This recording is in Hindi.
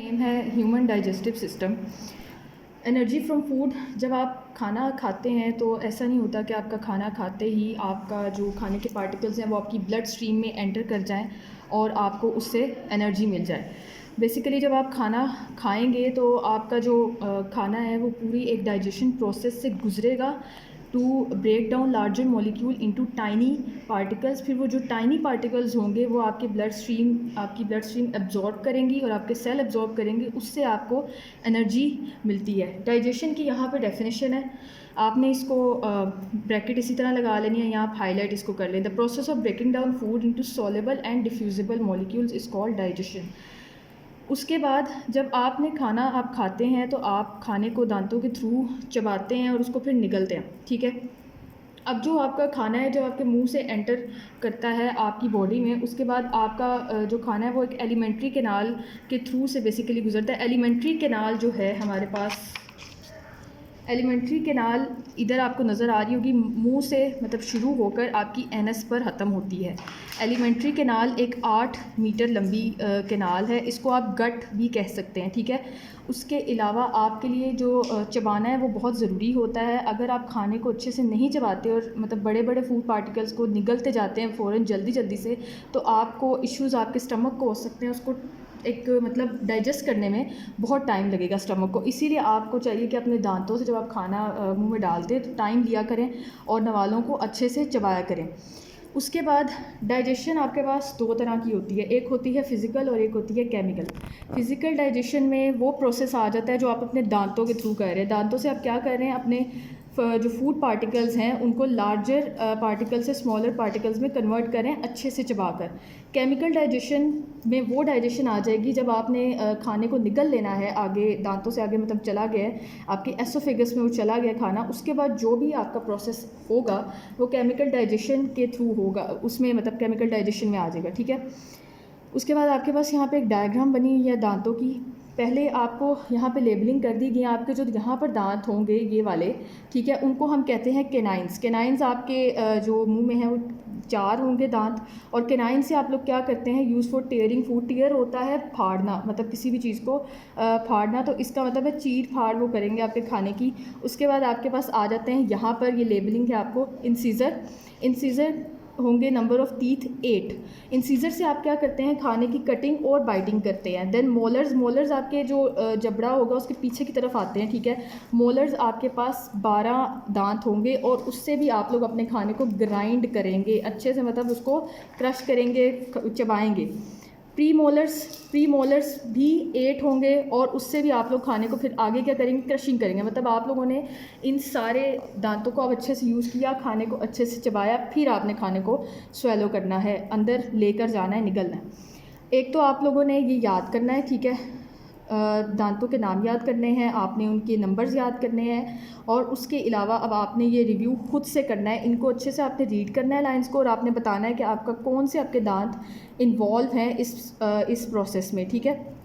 नेम है human digestive system. Energy from food, जब आप खाना खाते हैं तो ऐसा नहीं होता कि आपका खाना खाते ही आपका जो खाने के पार्टिकल्स हैं वो आपकी ब्लड स्ट्रीम में एंटर कर जाएं और आपको उससे एनर्जी मिल जाए। बेसिकली जब आप खाना खाएंगे तो आपका जो खाना है वो पूरी एक डाइजेशन प्रोसेस से गुजरेगा to break down larger molecule into tiny particles. फिर वो जो टाइनी पार्टिकल्स होंगे वो आपकी ब्लड स्ट्रीम एब्जॉर्ब करेंगी और आपके सेल एब्जॉर्ब करेंगे, उससे आपको एनर्जी मिलती है। डाइजेशन की यहाँ पे डेफिनेशन है, आपने इसको ब्रैकेट इसी तरह लगा लेनी है, यहाँ आप हाईलाइट इसको कर लें। The process of breaking down food into soluble and diffusible molecules is called digestion. उसके बाद जब आपने खाना आप खाते हैं तो आप खाने को दांतों के थ्रू चबाते हैं और उसको फिर निगलते हैं, ठीक है। अब जो आपका खाना है जो आपके मुंह से एंटर करता है आपकी बॉडी में, उसके बाद आपका जो खाना है वो एक एलिमेंट्री कैनाल के थ्रू से बेसिकली गुजरता है। एलिमेंट्री कैनाल जो है हमारे पास, एलिमेंट्री कैनाल इधर आपको नज़र आ रही होगी, मुंह से मतलब शुरू होकर आपकी एनस पर ख़त्म होती है। एलिमेंट्री कैनाल एक 8 मीटर लंबी कैनाल है, इसको आप गट भी कह सकते हैं, ठीक है। उसके अलावा आपके लिए जो चबाना है वो बहुत ज़रूरी होता है। अगर आप खाने को अच्छे से नहीं चबाते और मतलब बड़े बड़े फूड पार्टिकल्स को निगलते जाते हैं फ़ौरन जल्दी जल्दी से, तो आपको इश्यूज़ आपके स्टमक को हो सकते हैं, उसको एक मतलब डाइजेस्ट करने में बहुत टाइम लगेगा स्टमक को। इसीलिए आपको चाहिए कि अपने दांतों से जब आप खाना मुंह में डालते हैं तो टाइम लिया करें और नवालों को अच्छे से चबाया करें। उसके बाद डाइजेशन आपके पास 2 तरह की होती है, एक होती है फ़िज़िकल और एक होती है केमिकल। फ़िज़िकल डाइजेशन में वो प्रोसेस आ जाता है जो आप अपने दांतों के थ्रू कर रहे हैं। दांतों से आप क्या कर रहे हैं, अपने जो फूड पार्टिकल्स हैं उनको लार्जर पार्टिकल से स्मॉलर पार्टिकल्स में कन्वर्ट करें अच्छे से चबाकर। केमिकल डाइजेशन में वो डाइजेशन आ जाएगी जब आपने खाने को निगल लेना है आगे, दांतों से आगे मतलब चला गया है आपके एसोफेगस में, वो चला गया खाना, उसके बाद जो भी आपका प्रोसेस होगा वो केमिकल डाइजेशन के थ्रू होगा, उसमें मतलब केमिकल डाइजेशन में आ जाएगा, ठीक है। उसके बाद आपके पास यहाँ पे एक डायग्राम बनी हुई है दांतों की। पहले आपको यहाँ पे लेबलिंग कर दी गई है, आपके जो यहाँ पर दांत होंगे ये वाले, ठीक है, उनको हम कहते हैं केनाइन्स। केनाइन्स आपके जो मुंह में है वो 4 होंगे दांत, और केनाइन से आप लोग क्या करते हैं, use for tearing food. Tear होता है फाड़ना, मतलब किसी भी चीज़ को फाड़ना, तो इसका मतलब है चीर फाड़ वो करेंगे आपके खाने की। उसके बाद आपके पास आ जाते हैं यहाँ पर, ये लेबलिंग है आपको, इंसीजर। इंसीजर होंगे नंबर ऑफ़ टीथ 8। इंसीजर से आप क्या करते हैं, खाने की कटिंग और बाइटिंग करते हैं। देन मोलर्स, मोलर्स आपके जो जबड़ा होगा उसके पीछे की तरफ आते हैं, ठीक है। मोलर्स आपके पास 12 दांत होंगे और उससे भी आप लोग अपने खाने को ग्राइंड करेंगे अच्छे से, मतलब उसको क्रश करेंगे, चबाएंगे। प्री मोलर्स भी 8 होंगे और उससे भी आप लोग खाने को फिर आगे क्या करेंगे, क्रशिंग करेंगे। मतलब आप लोगों ने इन सारे दांतों को आप अच्छे से यूज़ किया, खाने को अच्छे से चबाया, फिर आपने खाने को स्वेलो करना है, अंदर लेकर जाना है, निगलना है। एक तो आप लोगों ने ये याद करना है, ठीक है, दांतों के नाम याद करने हैं, आपने उनके नंबर्स याद करने हैं, और उसके अलावा अब आपने ये रिव्यू खुद से करना है, इनको अच्छे से आपने रीड करना है लाइंस को, और आपने बताना है कि आपका कौन से आपके दांत इन्वॉल्व हैं इस प्रोसेस में, ठीक है।